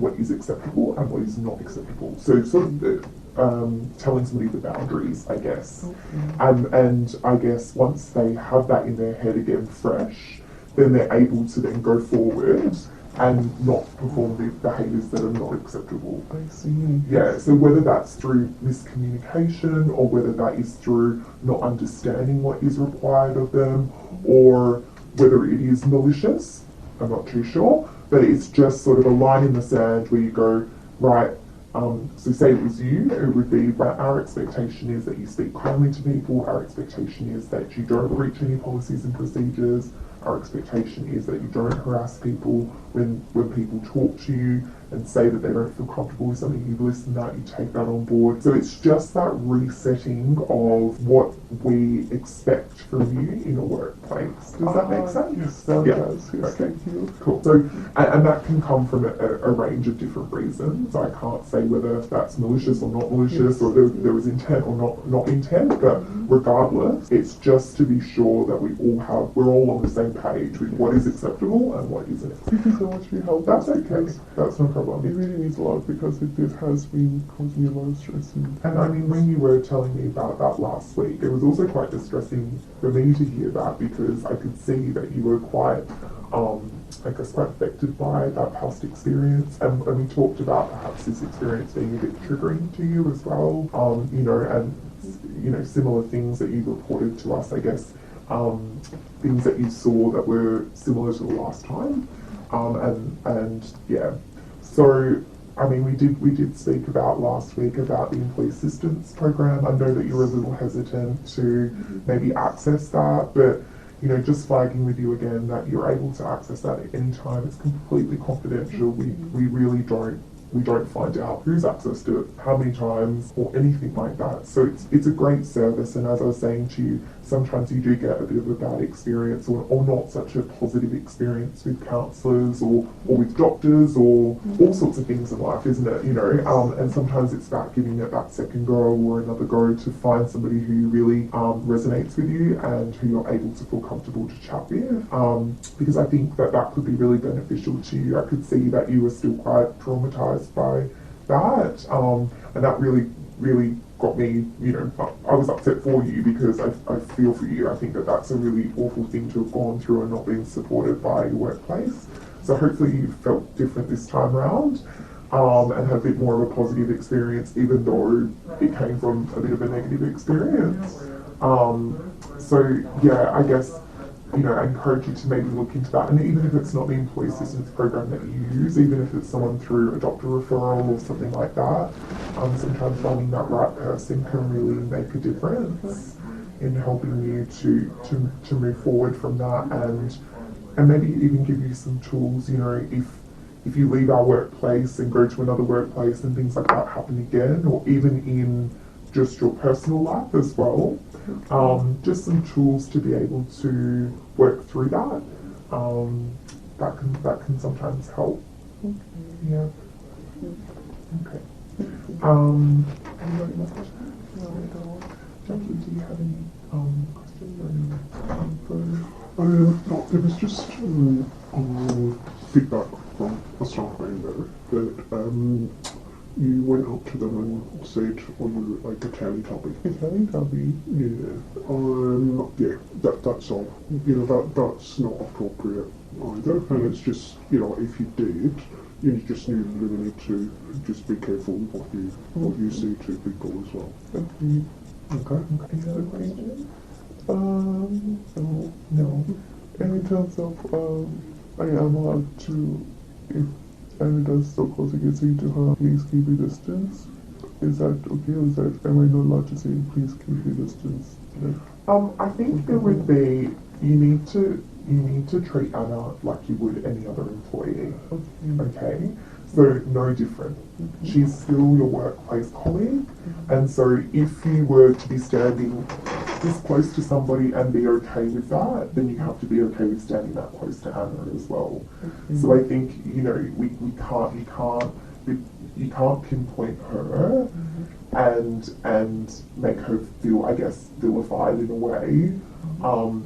what is acceptable and what is not acceptable. So sort of telling somebody the boundaries, I guess. And I guess once they have that in their head again fresh, then they're able to then go forward and not perform the behaviours that are not acceptable. I see. Yeah, so whether that's through miscommunication or whether that is through not understanding what is required of them, or whether it is malicious, I'm not too sure, but it's just sort of a line in the sand where you go, right, so say it was you, it would be, right, our expectation is that you speak kindly to people, our expectation is that you don't breach any policies and procedures, our expectation is that you don't harass people when people talk to you and say that they don't feel comfortable with something, you listen to that, you take that on board. So it's just that resetting of what we expect from you in a workplace. Does that make sense? Yes, that does. Yes, okay. Thank you. Cool. So, and that can come from a range of different reasons. I can't say whether that's malicious or not malicious, or there was intent or not intent, but regardless, it's just to be sure that we're all on the same page with what is acceptable and what isn't. Thank you so much for your help. That's okay. That's no problem. It really means a lot because it has been causing me a lot of stress. And I mean, when you were telling me about that last week, it was also quite distressing for me to hear that, because I could see that you were quite, I guess, quite affected by that past experience. And we talked about perhaps this experience being a bit triggering to you as well, and similar things that you reported to us, I guess, things that you saw that were similar to the last time. And yeah, so I mean, we did speak about last week about the employee assistance program. I know that you were a little hesitant to maybe access that, but just flagging with you again that you're able to access that at any time. It's completely confidential. We really don't find out who's accessed it, how many times, or anything like that. So it's a great service, and as I was saying to you, sometimes you do get a bit of a bad experience or not such a positive experience with counsellors or with doctors or all sorts of things in life, isn't it? And sometimes it's about giving it that second go or another go to find somebody who really resonates with you and who you're able to feel comfortable to chat with. Because I think that could be really beneficial to you. I could see that you were still quite traumatised by that, and that really got me, I was upset for you because I feel for you. I think that's a really awful thing to have gone through and not being supported by your workplace. So hopefully you felt different this time around, and had a bit more of a positive experience, even though it came from a bit of a negative experience. So yeah, I guess, I encourage you to maybe look into that. And even if it's not the employee assistance program that you use, even if it's someone through a doctor referral or something like that, sometimes finding that right person can really make a difference in helping you to move forward from that, and maybe even give you some tools, if you leave our workplace and go to another workplace and things like that happen again, or even in just your personal life as well. Just some tools to be able to work through that. That can sometimes help. Okay. Yeah. Okay. Anybody else question? No, I don't. Jacky, do you have any questions or any no, it was just feedback from a staff member that you went up to them and said on like a Teletubby. A Teletubby? Yeah. That's all. That's not appropriate either. And it's just, if you did, you just really need to just be careful with what you say to people as well. Okay. Okay. Any other questions? No. And in terms of, I am allowed to, if and it does so close again, say to her, please keep your distance. Is that okay, or am I not allowed to say, please keep your distance? I think there would be, you need to treat Anna like you would any other employee. Okay? So no different. She's still your workplace colleague, and so if you were to be standing this close to somebody and be okay with that, then you have to be okay with standing that close to Anna as well. So I think, you can't pinpoint her and make her feel, I guess, vilified in a way,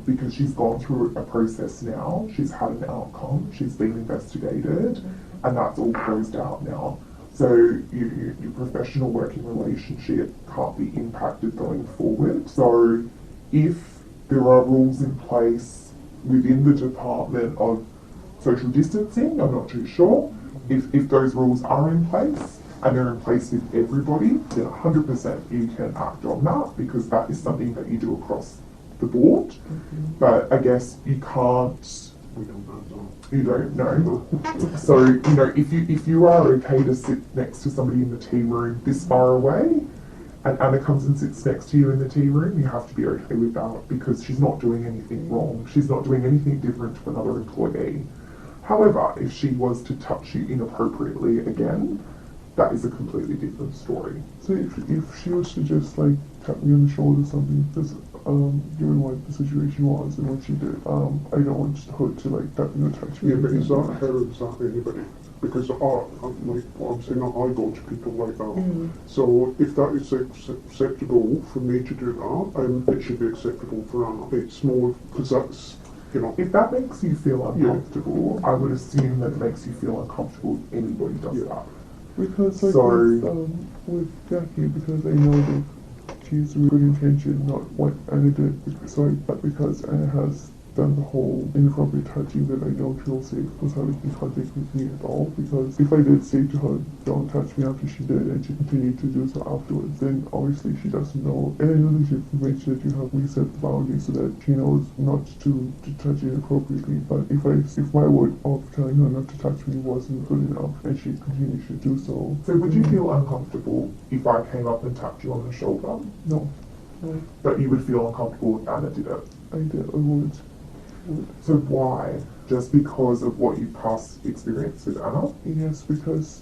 because she's gone through a process now. She's had an outcome. She's been investigated, and that's all closed out now. So your professional working relationship can't be impacted going forward. So if there are rules in place within the department of social distancing, I'm not too sure. If those rules are in place and they're in place with everybody, then 100% you can act on that because that is something that you do across the board. But I guess you can't. We don't know that. You don't know. So, you know, if you are okay to sit next to somebody in the tea room this far away, and Anna comes and sits next to you in the tea room, you have to be okay with that because she's not doing anything wrong. She's not doing anything different to another employee. However, if she was to touch you inappropriately again, that is a completely different story. So if she was to just like tap me on the shoulder or something, because given what the situation was and what she did, I don't want her to like tap me or touch me. Yeah, but is that her or is that anybody? Because like what I'm saying, I go to people like that. So if that is acceptable for me to do that, it should be acceptable for Anna. It's more because that's, you know. If that makes you feel uncomfortable, I would assume that it makes you feel uncomfortable if anybody does that. Because like So- with Jacky, because I know that she's with good intention, not what Anna did. But because Anna has done the whole inappropriate touching that I don't feel safe was having in contact with me at all. Because if I did say to her, don't touch me after she did, and she continued to do so afterwards, then obviously she doesn't know. And I know that you've mentioned that you have reset the boundaries so that she knows not to touch inappropriately. But if my word of telling her not to touch me wasn't good enough, and she continues to do so. So would you feel uncomfortable if I came up and tapped you on the shoulder? No. But you would feel uncomfortable if Anna did it? I would. So why? Just because of what you past experience with Anna? Yes, because